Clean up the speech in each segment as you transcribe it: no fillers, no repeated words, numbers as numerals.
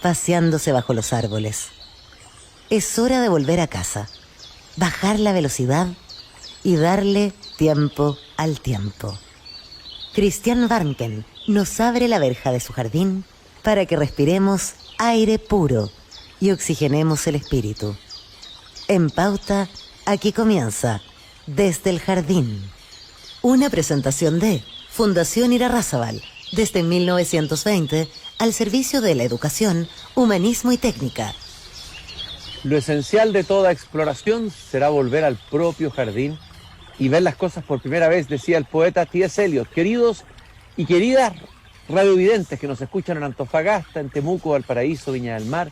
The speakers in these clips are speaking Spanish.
paseándose bajo los árboles. Es hora de volver a casa, bajar la velocidad y darle tiempo al tiempo. Christian Warnken nos abre la verja de su jardín para que respiremos aire puro y oxigenemos el espíritu. En Pauta, aquí comienza Desde el Jardín. Una presentación de Fundación Irarrázaval, desde 1920, al servicio de la educación, humanismo y técnica. Lo esencial de toda exploración será volver al propio jardín y ver las cosas por primera vez, decía el poeta T.S. Eliot. Queridos y queridas radiovidentes que nos escuchan en Antofagasta, en Temuco, Valparaíso, Viña del Mar,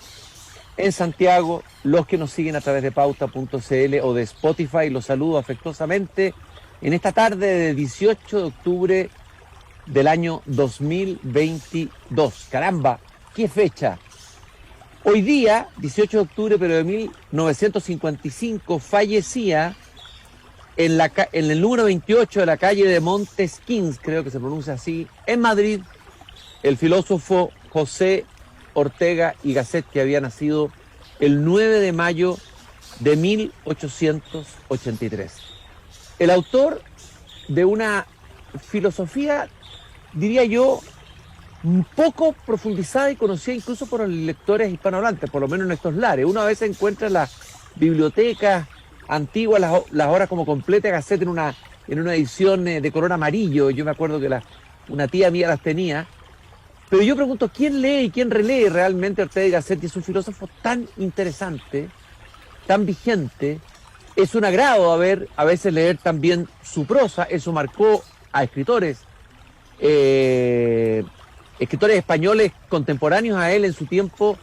en Santiago, los que nos siguen a través de pauta.cl o de Spotify, los saludo afectuosamente en esta tarde de 18 de octubre del año 2022. Caramba, qué fecha. Hoy día, 18 de octubre, pero de 1955, fallecía en el número 28 de la calle de Montesquins, creo que se pronuncia así, en Madrid, el filósofo José Ortega y Gasset, que había nacido el 9 de mayo de 1883. El autor de una filosofía, diría yo, un poco profundizada y conocida incluso por los lectores hispanohablantes, por lo menos en estos lares. Uno a veces encuentra en las bibliotecas antiguas las obras como completa Gasset en una edición de color amarillo. Yo me acuerdo que una tía mía las tenía. Pero yo pregunto, ¿quién lee y quién relee realmente Ortega y Gasset? Y es un filósofo tan interesante, tan vigente. Es un agrado a veces leer también su prosa. Eso marcó a escritores españoles contemporáneos a él en su tiempo,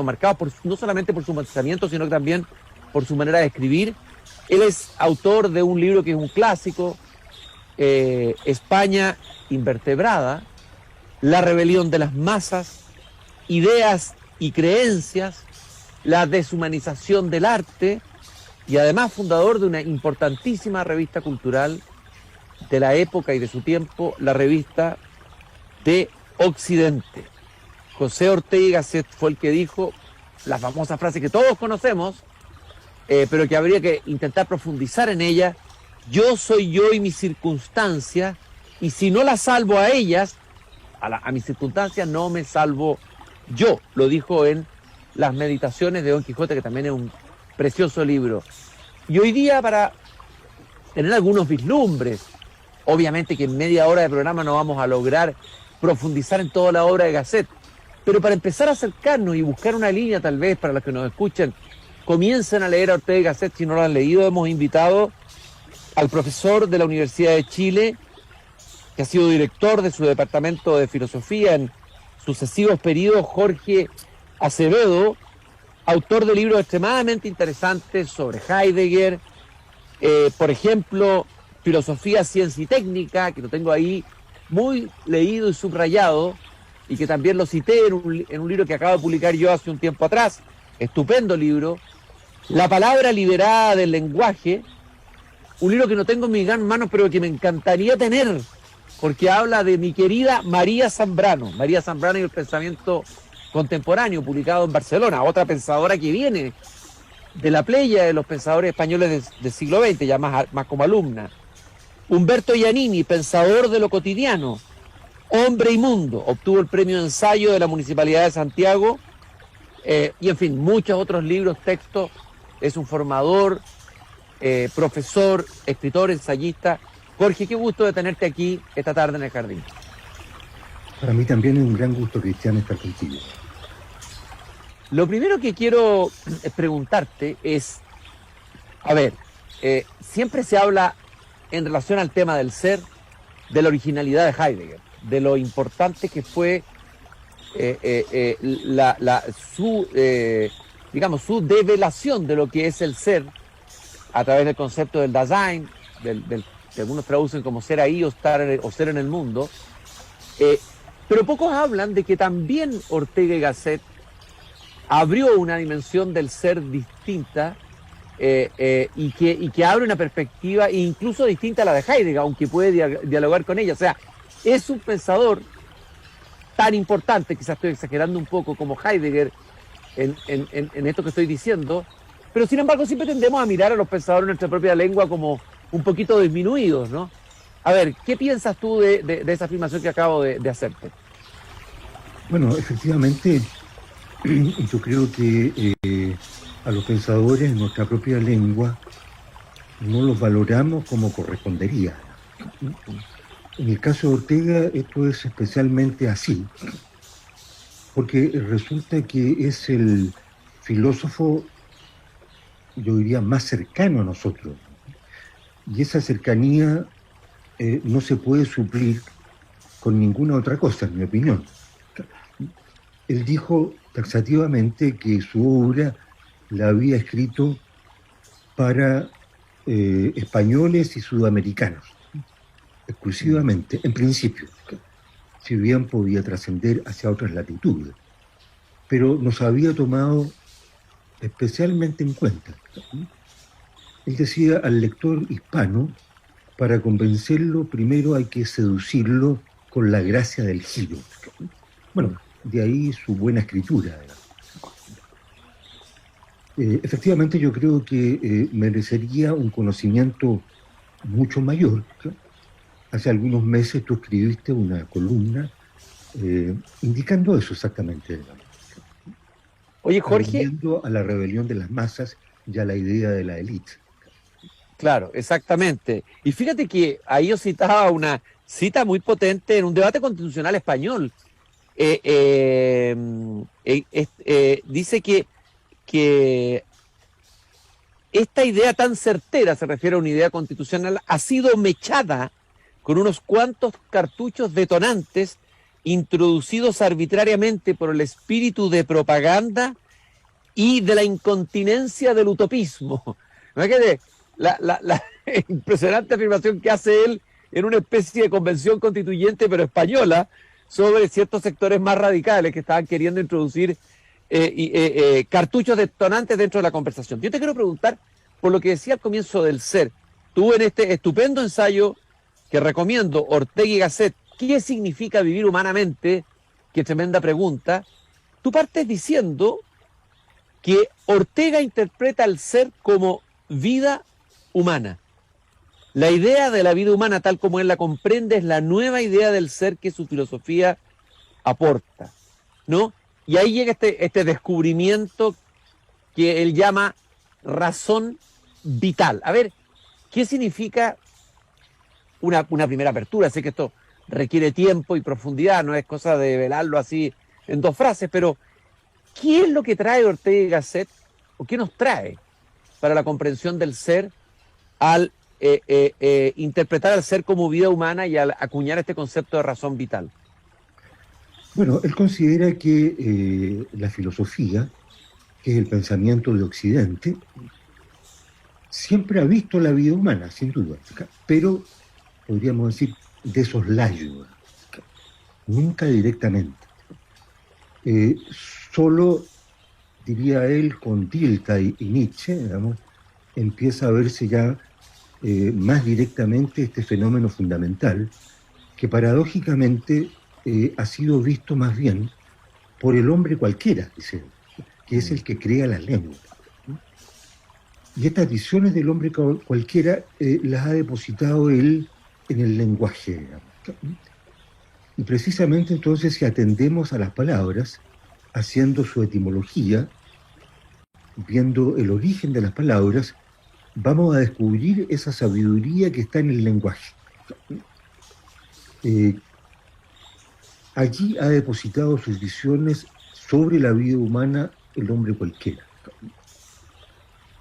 marcados no solamente por su pensamiento, sino también por su manera de escribir. Él es autor de un libro que es un clásico, España invertebrada, La rebelión de las masas, Ideas y creencias, la deshumanización del arte, y además fundador de una importantísima revista cultural de la época y de su tiempo, la Revista de Occidente. José Ortega y Gasset fue el que dijo la famosa frase que todos conocemos, pero que habría que intentar profundizar en ella: yo soy yo y mis circunstancias, y si no las salvo a ellas, a mis circunstancias no me salvo yo. Lo dijo en Las Meditaciones de Don Quijote, que también es un precioso libro. Y hoy día, para tener algunos vislumbres, obviamente que en media hora de programa no vamos a lograr profundizar en toda la obra de Gasset, pero para empezar a acercarnos y buscar una línea, tal vez para los que nos escuchen, comiencen a leer a Ortega y Gasset si no lo han leído. Hemos invitado al profesor de la Universidad de Chile, que ha sido director de su departamento de filosofía en sucesivos periodos, Jorge Acevedo, autor de libros extremadamente interesantes sobre Heidegger, por ejemplo, Filosofía, Ciencia y Técnica, que lo tengo ahí muy leído y subrayado, y que también lo cité en un libro que acabo de publicar yo hace un tiempo atrás, estupendo libro, La palabra liberada del lenguaje, un libro que no tengo en mis manos, pero que me encantaría tener, porque habla de mi querida María Zambrano y el pensamiento contemporáneo, publicado en Barcelona, otra pensadora que viene de la playa de los pensadores españoles del siglo XX, ya más como alumna. Humberto Giannini, Pensador de lo cotidiano, Hombre y Mundo, obtuvo el premio de ensayo de la Municipalidad de Santiago, y en fin, muchos otros libros, textos. Es un formador, profesor, escritor, ensayista. Jorge, qué gusto de tenerte aquí esta tarde en el jardín. Para mí también es un gran gusto, Cristian, estar contigo. Lo primero que quiero preguntarte es, a ver, siempre se habla en relación al tema del ser, de la originalidad de Heidegger, de lo importante que fue su develación de lo que es el ser a través del concepto del Dasein, que algunos traducen como ser ahí o ser en el mundo, pero pocos hablan de que también Ortega y Gasset abrió una dimensión del ser distinta, y que abre una perspectiva incluso distinta a la de Heidegger, aunque puede dialogar con ella. O sea, es un pensador tan importante, quizás estoy exagerando un poco, como Heidegger en esto que estoy diciendo, pero sin embargo siempre tendemos a mirar a los pensadores en nuestra propia lengua como un poquito disminuidos, ¿no? A ver, ¿qué piensas tú de esa afirmación que acabo de hacerte? Bueno, efectivamente, yo creo que a los pensadores en nuestra propia lengua no los valoramos como correspondería. En el caso de Ortega esto es especialmente así, porque resulta que es el filósofo, yo diría, más cercano a nosotros. Y esa cercanía no se puede suplir con ninguna otra cosa, en mi opinión. Él dijo taxativamente que su obra la había escrito para españoles y sudamericanos, exclusivamente, en principio, si bien podía trascender hacia otras latitudes, pero nos había tomado especialmente en cuenta. Él decía al lector hispano, para convencerlo primero hay que seducirlo con la gracia del giro. Bueno, de ahí su buena escritura. Efectivamente yo creo que merecería un conocimiento mucho mayor. Hace algunos meses tú escribiste una columna indicando eso exactamente. Oye, Jorge. Aludiendo a la rebelión de las masas y a la idea de la élite. Claro, exactamente. Y fíjate que ahí yo citaba una cita muy potente en un debate constitucional español. Dice que esta idea tan certera, se refiere a una idea constitucional, ha sido mechada con unos cuantos cartuchos detonantes introducidos arbitrariamente por el espíritu de propaganda y de la incontinencia del utopismo. Imagínate la impresionante afirmación que hace él en una especie de convención constituyente, pero española, sobre ciertos sectores más radicales que estaban queriendo introducir cartuchos detonantes dentro de la conversación. Yo te quiero preguntar por lo que decía al comienzo del ser. Tú en este estupendo ensayo que recomiendo, Ortega y Gasset, ¿qué significa vivir humanamente? Qué tremenda pregunta. Tú partes diciendo que Ortega interpreta al ser como vida humana. La idea de la vida humana, tal como él la comprende, es la nueva idea del ser que su filosofía aporta, ¿no? Y ahí llega este descubrimiento que él llama razón vital. A ver, ¿qué significa una primera apertura? Sé que esto requiere tiempo y profundidad, no es cosa de velarlo así en dos frases, pero ¿qué es lo que trae Ortega y Gasset, o qué nos trae para la comprensión del ser al interpretar al ser como vida humana y al acuñar este concepto de razón vital? Bueno, él considera que la filosofía, que es el pensamiento de Occidente, siempre ha visto la vida humana, sin duda, pero podríamos decir de soslayo, nunca directamente. Solo, diría él, con Dilthey y Nietzsche, digamos, empieza a verse ya más directamente este fenómeno fundamental, que paradójicamente ha sido visto más bien por el hombre cualquiera, dice, que es el que crea la lengua. Y estas visiones del hombre cualquiera las ha depositado él en el lenguaje, digamos. Y precisamente entonces, si atendemos a las palabras, haciendo su etimología, viendo el origen de las palabras, vamos a descubrir esa sabiduría que está en el lenguaje. Allí ha depositado sus visiones sobre la vida humana el hombre cualquiera.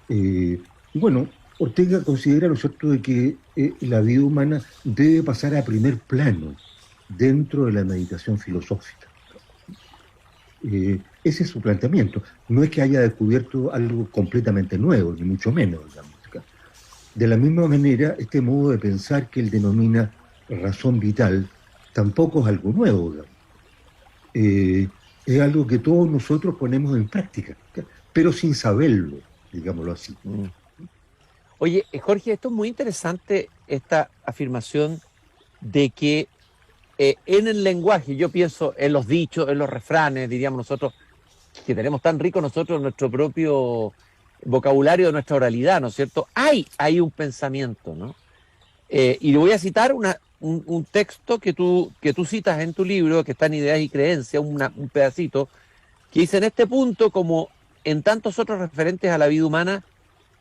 Y bueno, Ortega considera, ¿no es cierto?, de que la vida humana debe pasar a primer plano dentro de la meditación filosófica. Ese es su planteamiento. No es que haya descubierto algo completamente nuevo, ni mucho menos, digamos. De la misma manera, este modo de pensar que él denomina razón vital tampoco es algo nuevo, digamos. Es algo que todos nosotros ponemos en práctica, pero sin saberlo, digámoslo así. Oye, Jorge, esto es muy interesante, esta afirmación de que en el lenguaje, yo pienso en los dichos, en los refranes, diríamos nosotros, que tenemos tan rico nosotros nuestro propio vocabulario de nuestra oralidad, ¿no es cierto? Hay un pensamiento, ¿no? Y le voy a citar un texto que tú citas en tu libro, que está en Ideas y Creencias, un pedacito, que dice: en este punto, como en tantos otros referentes a la vida humana,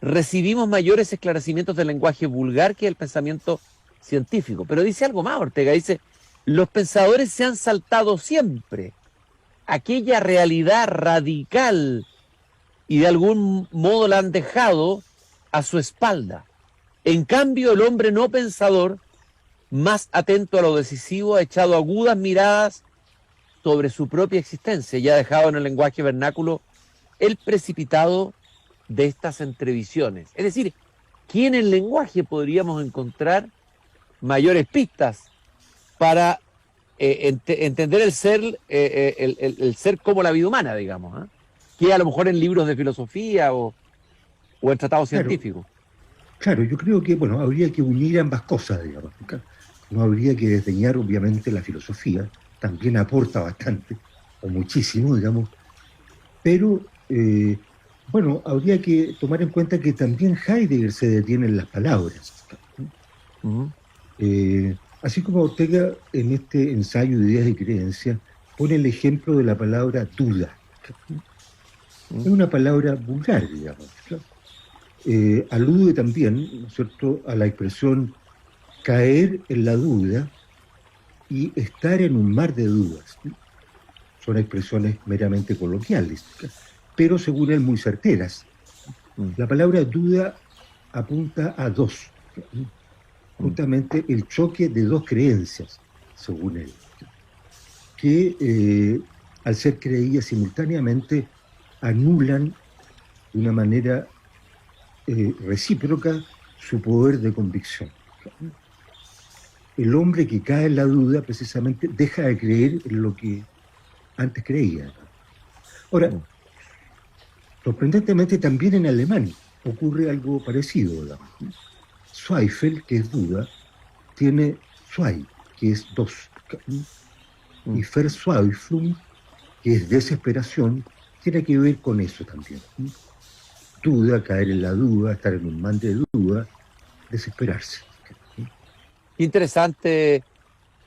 recibimos mayores esclarecimientos del lenguaje vulgar que del pensamiento científico. Pero dice algo más, Ortega, dice: los pensadores se han saltado siempre aquella realidad radical y de algún modo la han dejado a su espalda. En cambio, el hombre no pensador, más atento a lo decisivo, ha echado agudas miradas sobre su propia existencia y ha dejado en el lenguaje vernáculo el precipitado de estas entrevisiones. Es decir, que en el lenguaje podríamos encontrar mayores pistas para entender el ser, el ser como la vida humana, digamos, ¿eh? Que a lo mejor en libros de filosofía o en tratados Claro, científicos. claro, yo creo que, bueno, habría que unir ambas cosas, digamos. No habría que desdeñar, obviamente, la filosofía, también aporta bastante, o muchísimo, digamos, pero, bueno, habría que tomar en cuenta que también Heidegger se detiene en las palabras. Ujú. Así como Ortega, en este ensayo de Ideas y Creencias, pone el ejemplo de la palabra duda. Es una palabra vulgar, digamos. Alude también, ¿no es cierto?, a la expresión caer en la duda y estar en un mar de dudas. Son expresiones meramente coloquiales, pero según él muy certeras. La palabra duda apunta a dos, justamente el choque de dos creencias, según él, que al ser creídas simultáneamente anulan de una manera recíproca su poder de convicción. El hombre que cae en la duda precisamente deja de creer en lo que antes creía. Ahora, sorprendentemente también en alemán ocurre algo parecido, ¿verdad? Zweifel, que es duda, tiene Zwei, que es dos, y Verzweiflung, que es desesperación, tiene que ver con eso también. Duda, caer en la duda, estar en un mar de duda, desesperarse. Interesante,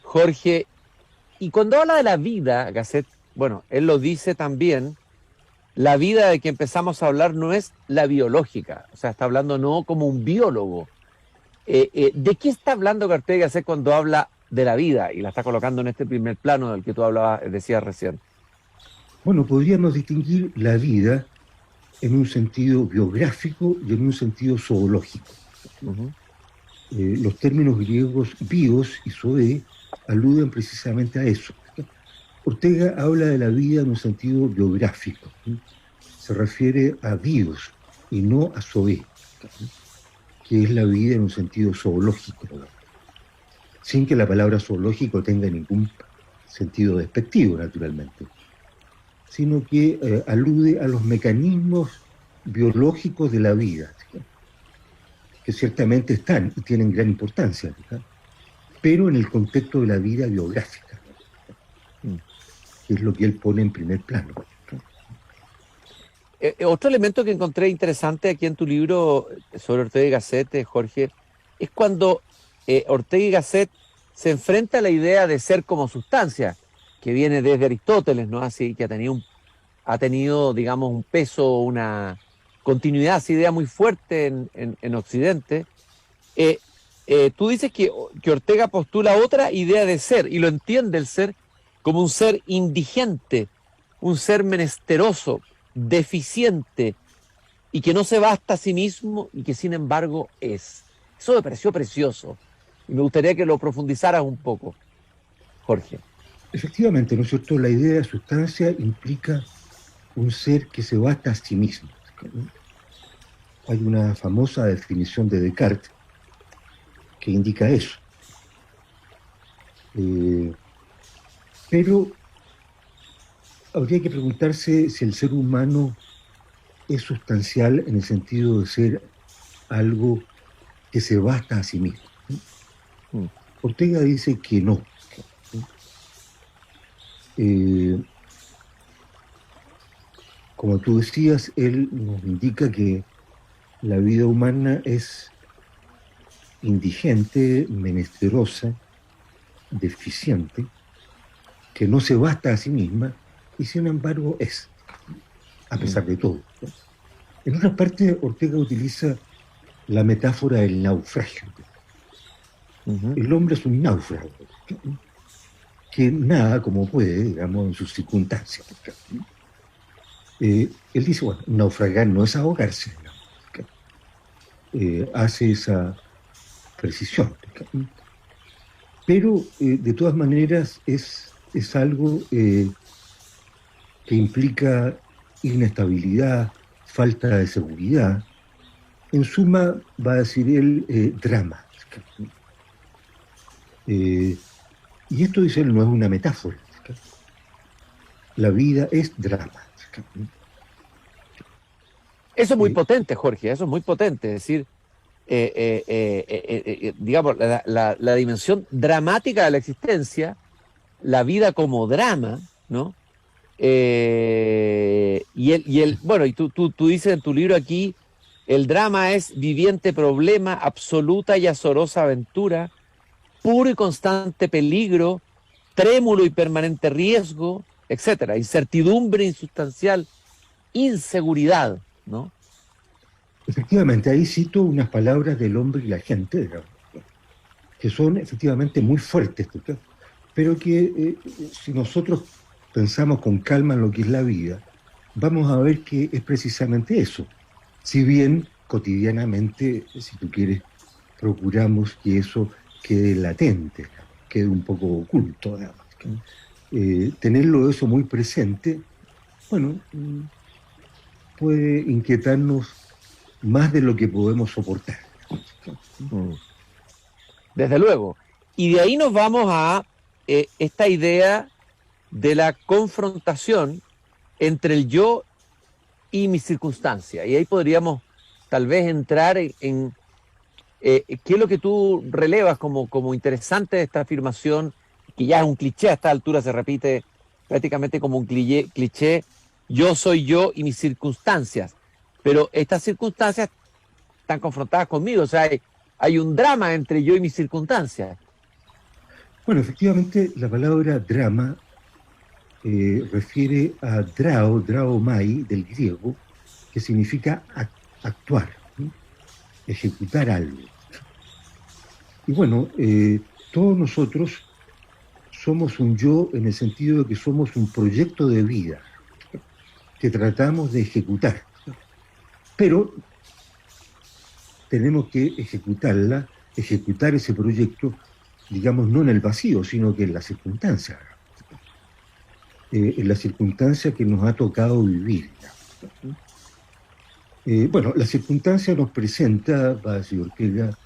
Jorge. Y cuando habla de la vida, Gasset, bueno, él lo dice también, la vida de que empezamos a hablar no es la biológica, o sea, está hablando no como un biólogo. ¿De qué está hablando Ortega Gasset cuando habla de la vida y la está colocando en este primer plano del que tú hablabas, decías recién? Bueno, podríamos distinguir la vida en un sentido biográfico y en un sentido zoológico. Uh-huh. Los términos griegos bios y zoé aluden precisamente a eso. Ortega habla de la vida en un sentido biográfico. Se refiere a bios y no a zoé, que es la vida en un sentido zoológico, sin que la palabra zoológico tenga ningún sentido despectivo, naturalmente, sino que alude a los mecanismos biológicos de la vida, que ciertamente están y tienen gran importancia, pero en el contexto de la vida biográfica, que es lo que él pone en primer plano. Otro elemento que encontré interesante aquí en tu libro sobre Ortega y Gasset, Jorge, es cuando Ortega y Gasset se enfrenta a la idea de ser como sustancia, que viene desde Aristóteles, ¿no? Así que ha tenido, digamos, un peso, una continuidad, esa idea muy fuerte en Occidente. Tú dices que Ortega postula otra idea de ser, y lo entiende el ser como un ser indigente, un ser menesteroso, deficiente, y que no se basta a sí mismo y que sin embargo es. Eso me pareció precioso, y me gustaría que lo profundizaras un poco, Jorge. Efectivamente, ¿no es cierto? La idea de sustancia implica un ser que se basta a sí mismo. Hay una famosa definición de Descartes que indica eso. Pero habría que preguntarse si el ser humano es sustancial en el sentido de ser algo que se basta a sí mismo. Ortega dice que no, Eh, Como tú decías, él nos indica que la vida humana es indigente, menesterosa, deficiente, que no se basta a sí misma y sin embargo es, a pesar de todo, ¿no? En otra parte, Ortega utiliza la metáfora del naufragio. Ujú. El hombre es un náufrago que nada como puede, digamos, en sus circunstancias. Él dice, bueno, naufragar no es ahogarse, ¿no? Hace esa precisión. Pero de todas maneras es algo que implica inestabilidad, falta de seguridad. En suma, va a decir él, drama. Eh, y esto, dice él, no es una metáfora. La vida es drama. Eso es muy Eh, potente, Jorge, eso es muy potente. Es decir, digamos, la dimensión dramática de la existencia, la vida como drama, ¿no? Bueno, y tú dices en tu libro aquí, el drama es viviente problema, absoluta y azorosa aventura, puro y constante peligro, trémulo y permanente riesgo, etcétera, incertidumbre insustancial, inseguridad, ¿no? Efectivamente, ahí cito unas palabras del hombre y la gente, digamos, que son efectivamente muy fuertes, ¿no? Pero que si nosotros pensamos con calma en lo que es la vida, vamos a ver que es precisamente eso. Si bien cotidianamente, si tú quieres, procuramos que eso quede latente, digamos, quede un poco oculto, digamos. Tenerlo eso muy presente, bueno, puede inquietarnos más de lo que podemos soportar. Mm. Desde luego. Y de ahí nos vamos a esta idea de la confrontación entre el yo y mi circunstancia. Y ahí podríamos tal vez entrar qué es lo que tú relevas como interesante de esta afirmación, que ya es un cliché a esta altura, se repite prácticamente como un cliché, yo soy yo y mis circunstancias. Pero estas circunstancias están confrontadas conmigo, o sea, hay un drama entre yo y mis circunstancias. Bueno, efectivamente, la palabra drama refiere a draomai del griego, que significa actuar, ¿sí? Ejecutar algo. Y bueno, todos nosotros somos un yo en el sentido de que somos un proyecto de vida que tratamos de ejecutar, pero tenemos que ejecutar ese proyecto, digamos, no en el vacío, sino que en las circunstancias. En la circunstancia que nos ha tocado vivir. Bueno, la circunstancia nos presenta, va a decir Ortega,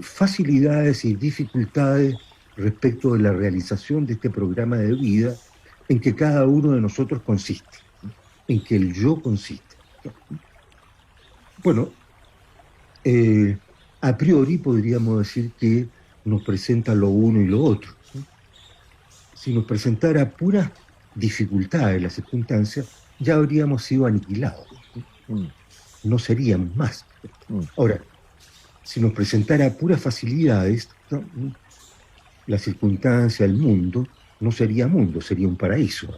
facilidades y dificultades respecto de la realización de este programa de vida en que cada uno de nosotros consiste, en que el yo consiste. Bueno, a priori podríamos decir que nos presenta lo uno y lo otro. Si nos presentara puras dificultades la circunstancia, ya habríamos sido aniquilados. No seríamos más. Ahora, si nos presentara puras facilidades, ¿no? La circunstancia, el mundo, no sería mundo, sería un paraíso.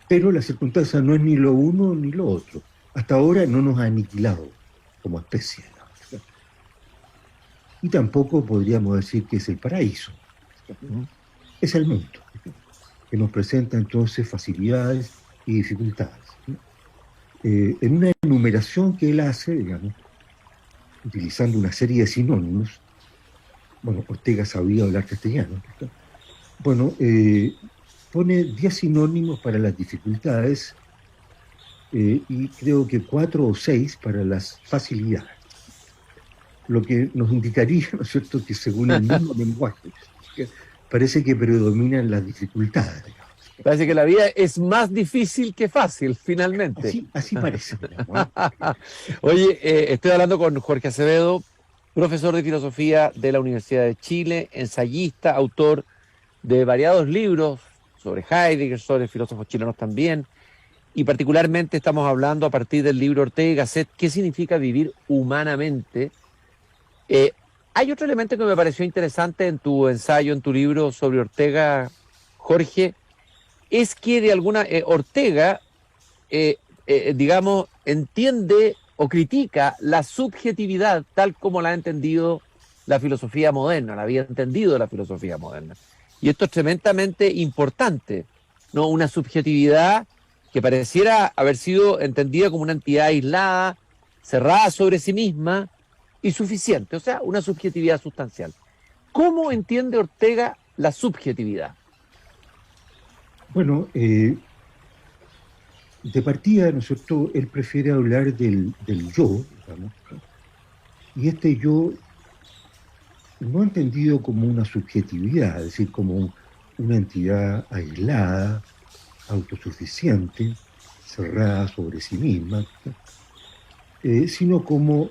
Pero la circunstancia no es ni lo uno ni lo otro. Hasta ahora no nos ha aniquilado como especie, ¿no? Y tampoco podríamos decir que es el paraíso. Es el mundo, que nos presenta entonces facilidades y dificultades. En una enumeración que él hace, digamos, utilizando una serie de sinónimos, bueno, Ortega sabía hablar castellano, ¿no? Bueno, pone 10 sinónimos para las dificultades y creo que 4 o 6 para las facilidades. Lo que nos indicaría, ¿no es cierto?, que según el mismo lenguaje, parece que predominan las dificultades, digamos. Parece que la vida es más difícil que fácil, finalmente. Así parece, digamos, ¿eh? Oye, estoy hablando con Jorge Acevedo, profesor de filosofía de la Universidad de Chile, ensayista, autor de variados libros sobre Heidegger, sobre filósofos chilenos también, y particularmente estamos hablando a partir del libro Ortega y Gasset, ¿qué significa vivir humanamente? Hay otro elemento que me pareció interesante en tu ensayo, en tu libro sobre Ortega, Jorge, es que de alguna Ortega, digamos, entiende o critica la subjetividad tal como la ha entendido la filosofía moderna, la había entendido la filosofía moderna. Y esto es tremendamente importante, ¿no? Una subjetividad que pareciera haber sido entendida como una entidad aislada, cerrada sobre sí misma y suficiente, o sea, una subjetividad sustancial. ¿Cómo entiende Ortega la subjetividad? Bueno, de partida, ¿no es cierto?, él prefiere hablar del yo, digamos, y este yo no entendido como una subjetividad, es decir, como una entidad aislada, autosuficiente, cerrada sobre sí misma, sino como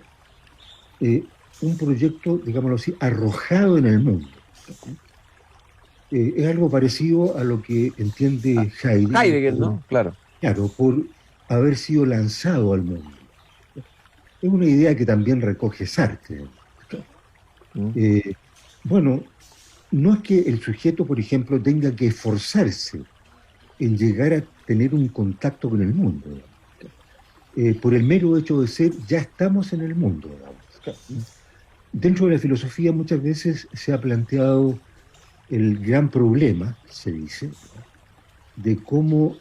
un proyecto, digámoslo así, arrojado en el mundo. Es algo parecido a lo que entiende Heidegger. Heidegger, ¿no? Claro. Claro, por haber sido lanzado al mundo. Es una idea que también recoge Sartre. Bueno, no es que el sujeto, por ejemplo, tenga que esforzarse en llegar a tener un contacto con el mundo. Por el mero hecho de ser, ya estamos en el mundo. Dentro de la filosofía muchas veces se ha planteado el gran problema, se dice, de cómo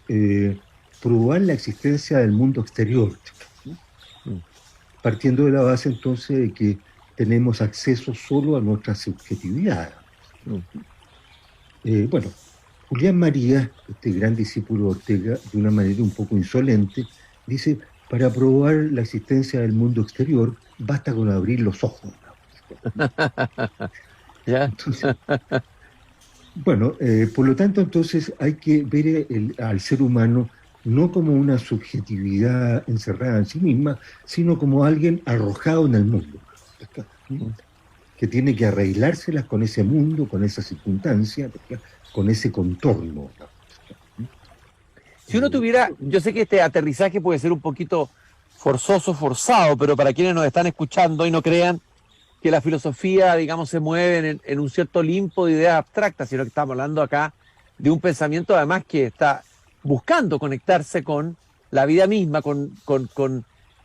probar la existencia del mundo exterior, partiendo de la base entonces de que tenemos acceso solo a nuestra subjetividad. Bueno, Julián María, este gran discípulo de Ortega, de una manera un poco insolente, dice, para probar la existencia del mundo exterior, basta con abrir los ojos. ¿Ya? Entonces, bueno, por lo tanto, entonces hay que ver al ser humano no como una subjetividad encerrada en sí misma, sino como alguien arrojado en el mundo, que tiene que arreglárselas con ese mundo, con esa circunstancia, con ese contorno. Si uno tuviera, yo sé que este aterrizaje puede ser un poquito forzoso, forzado, pero para quienes nos están escuchando y no crean que la filosofía, digamos, se mueve en un cierto limbo de ideas abstractas, sino que estamos hablando acá de un pensamiento además que está buscando conectarse con la vida misma, con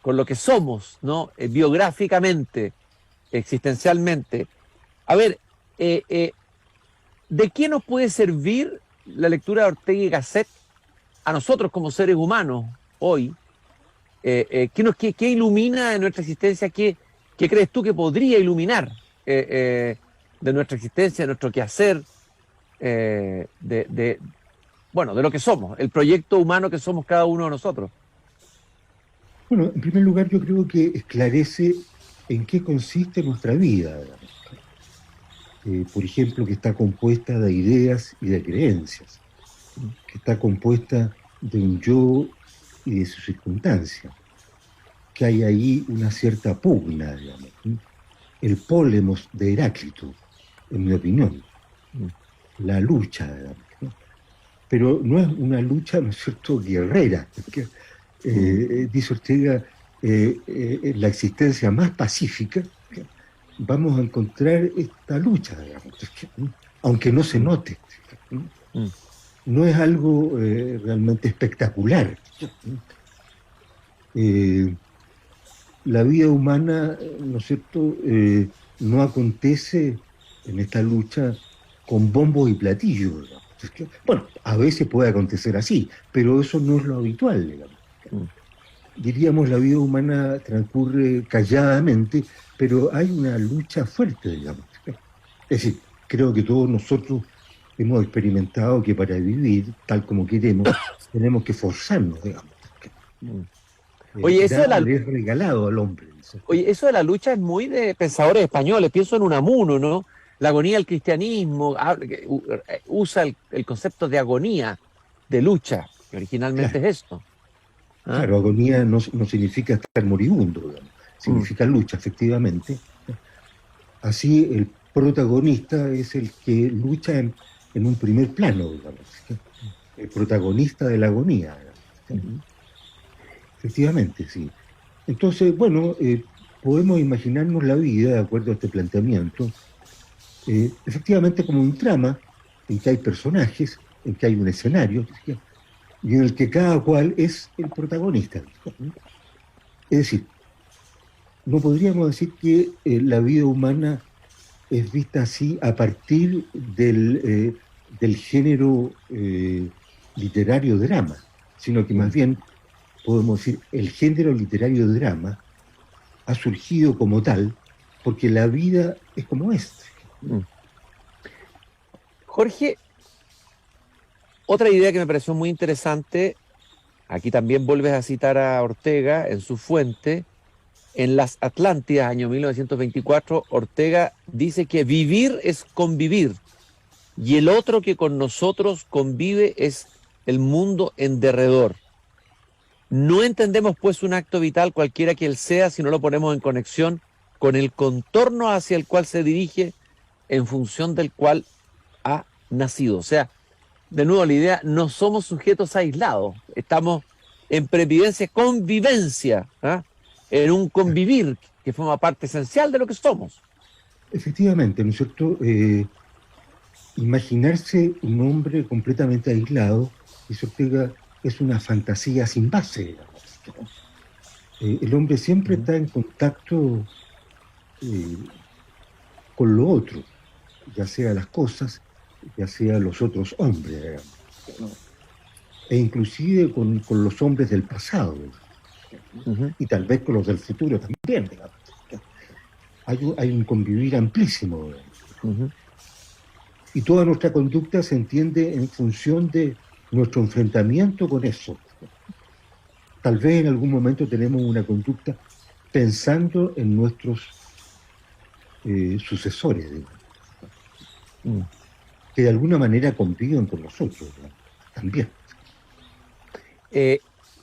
lo que somos, ¿no? Biográficamente, existencialmente. A ver, ¿de qué nos puede servir la lectura de Ortega y Gasset a nosotros como seres humanos hoy? ¿Qué ilumina en nuestra existencia? ¿Qué crees tú que podría iluminar de nuestra existencia, de nuestro quehacer, bueno, de lo que somos, el proyecto humano que somos cada uno de nosotros? Bueno, en primer lugar yo creo que esclarece en qué consiste nuestra vida. Por ejemplo, que está compuesta de ideas y de creencias, que está compuesta de un yo y de sus circunstancias, que hay ahí una cierta pugna, digamos, el pólemos de Heráclito, en mi opinión, la lucha, digamos, ¿no? Pero no es una lucha, ¿no es cierto?, guerrera, porque, dice Ortega, la existencia más pacífica, vamos a encontrar esta lucha, digamos, aunque no se note. No es algo realmente espectacular. La vida humana, ¿no es cierto?, no acontece en esta lucha con bombos y platillos, digamos. Bueno, a veces puede acontecer así, pero eso no es lo habitual, digamos. Diríamos, la vida humana transcurre calladamente, pero hay una lucha fuerte, digamos. Es decir, creo que todos nosotros hemos experimentado que para vivir tal como queremos, tenemos que forzarnos, digamos. Oye, eso de la, es regalado al hombre. oye, eso de la lucha es muy de pensadores españoles. Pienso en Unamuno, ¿no? La agonía del cristianismo usa el concepto de agonía, de lucha, que originalmente Claro. es esto. ¿Ah? Claro, agonía no significa estar moribundo, digamos. Significa lucha, efectivamente. Así el protagonista es el que lucha en en un primer plano, digamos, el protagonista de la agonía. Efectivamente, sí. Entonces, bueno, podemos imaginarnos la vida, de acuerdo a este planteamiento, efectivamente como un trama en que hay personajes, en que hay un escenario, y en el que cada cual es el protagonista. Es decir, no podríamos decir que la vida humana es vista así a partir del género literario drama, sino que más bien podemos decir el género literario drama ha surgido como tal porque la vida es como es. Jorge, otra idea que me pareció muy interesante, aquí también vuelves a citar a Ortega en su fuente, en Las Atlántidas, año 1924, Ortega dice que vivir es convivir y el otro que con nosotros convive es el mundo en derredor. No entendemos pues un acto vital cualquiera que él sea si no lo ponemos en conexión con el contorno hacia el cual se dirige, en función del cual ha nacido. O sea, de nuevo la idea, no somos sujetos aislados, estamos en previvencia, convivencia, ¿ah? En un convivir que forma parte esencial de lo que somos. Efectivamente, ¿no es cierto? Imaginarse un hombre completamente aislado, dice Ortega, es una fantasía sin base, digamos. El hombre siempre está en contacto con lo otro, ya sea las cosas, ya sea los otros hombres, digamos, e inclusive con los hombres del pasado, y tal vez con los del futuro también, digamos. Hay un convivir amplísimo, y toda nuestra conducta se entiende en función de nuestro enfrentamiento con eso. Tal vez en algún momento tenemos una conducta pensando en nuestros sucesores, digamos, que de alguna manera conviven con nosotros, ¿no? También.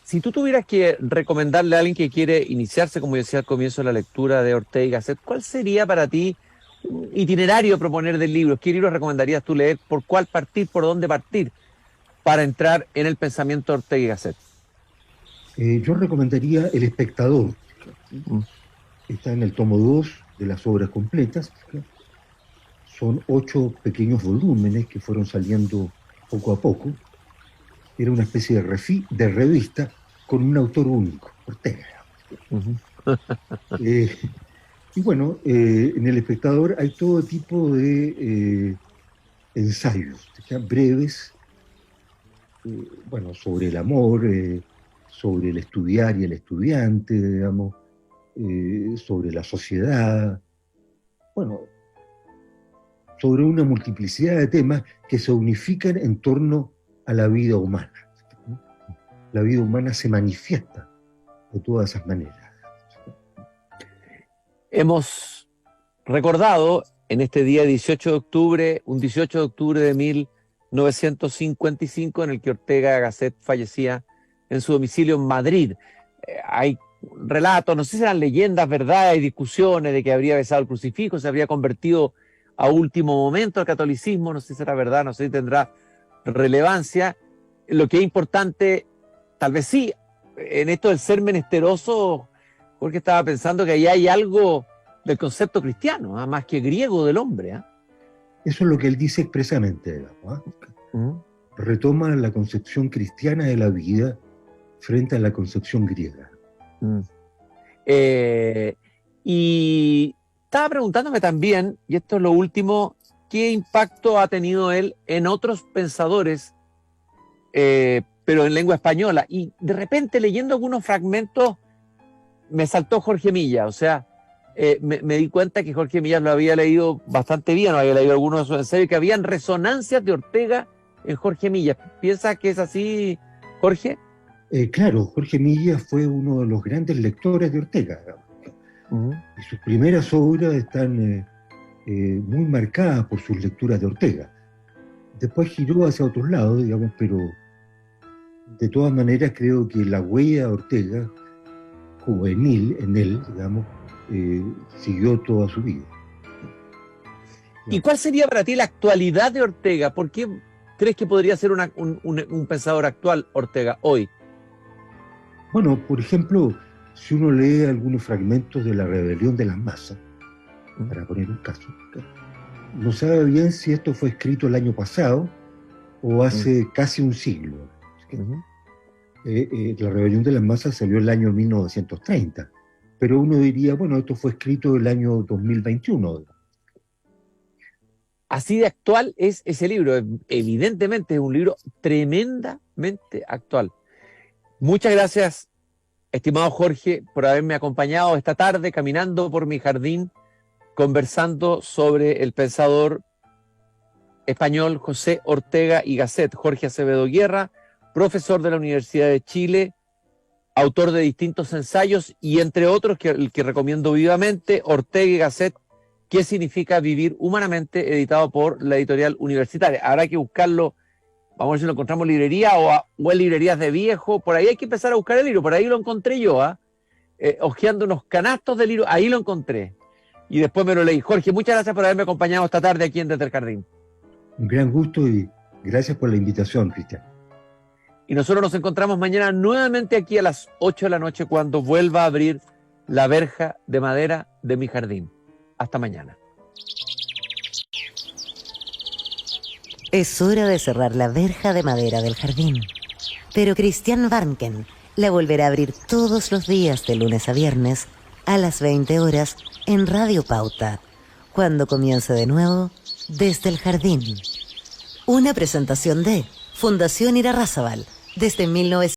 Si tú tuvieras que recomendarle a alguien que quiere iniciarse, como decía al comienzo de la lectura de Ortega y Gasset, ¿cuál sería para ti un itinerario a proponer del libro? ¿Qué libro recomendarías tú leer? ¿Por cuál partir? ¿Por dónde partir? Para entrar en el pensamiento de Ortega y Gasset. Yo recomendaría El Espectador. Está en el tomo 2 de las obras completas. Son 8 pequeños volúmenes que fueron saliendo poco a poco. Era una especie de revista con un autor único, Ortega. Y bueno, en El Espectador hay todo tipo de ensayos, breves, bueno, sobre el amor, sobre el estudiar y el estudiante, digamos, sobre la sociedad, bueno, sobre una multiplicidad de temas que se unifican en torno a la vida humana. La vida humana se manifiesta de todas esas maneras. Hemos recordado en este día 18 de octubre, un 18 de octubre de 1955, en el que Ortega y Gasset fallecía en su domicilio en Madrid. Hay relatos, no sé si eran leyendas, verdad, hay discusiones de que habría besado el crucifijo, se habría convertido a último momento al catolicismo, no sé si será verdad, no sé si tendrá relevancia. Lo que es importante, tal vez sí, en esto del ser menesteroso, porque estaba pensando que ahí hay algo del concepto cristiano, ¿eh? Más que griego del hombre. ¿Eh? Eso es lo que él dice expresamente, digamos, ¿eh? Retoma la concepción cristiana de la vida frente a la concepción griega. Y estaba preguntándome también, y esto es lo último, ¿qué impacto ha tenido él en otros pensadores, pero en lengua española? Y de repente, leyendo algunos fragmentos, me saltó Jorge Millas. O sea, me di cuenta que Jorge Millas lo había leído bastante bien, no había leído algunos de sus ensayos, que habían resonancias de Ortega en Jorge Millas. ¿Piensas que es así, Jorge? Claro, Jorge Millas fue uno de los grandes lectores de Ortega. Y sus primeras obras están muy marcadas por sus lecturas de Ortega. Después giró hacia otros lados, digamos, pero de todas maneras creo que la huella de Ortega, juvenil en él, digamos, siguió toda su vida. ¿Y cuál sería para ti la actualidad de Ortega? ¿Por qué crees que podría ser un pensador actual, Ortega, hoy? Bueno, por ejemplo, si uno lee algunos fragmentos de La rebelión de las masas, para poner un caso, no sabe bien si esto fue escrito el año pasado o hace casi un siglo. La rebelión de las masas salió el año 1930, pero uno diría, bueno, esto fue escrito el año 2021. Así de actual es ese libro. Evidentemente es un libro tremendamente actual. Muchas gracias, estimado Jorge, por haberme acompañado esta tarde caminando por mi jardín, conversando sobre el pensador español José Ortega y Gasset. Jorge Acevedo Guerra, profesor de la Universidad de Chile, autor de distintos ensayos y entre otros, el que recomiendo vivamente, Ortega y Gasset, ¿qué significa vivir humanamente?, editado por la editorial universitaria. Habrá que buscarlo, vamos a ver si lo encontramos en librería o en librerías de viejo. Por ahí hay que empezar a buscar el libro. Por ahí lo encontré yo, hojeando unos canastos de libro, ahí lo encontré. Y después me lo leí. Jorge, muchas gracias por haberme acompañado esta tarde aquí en Desde el Jardín. Un gran gusto y gracias por la invitación, Cristian. Y nosotros nos encontramos mañana nuevamente aquí a las 8 de la noche cuando vuelva a abrir la verja de madera de mi jardín. Hasta mañana. Es hora de cerrar la verja de madera del jardín. Pero Christian Warnken la volverá a abrir todos los días de lunes a viernes a las 20 horas en Radio Pauta, cuando comience de nuevo Desde el Jardín. Una presentación de Fundación Irarrázaval desde 1900.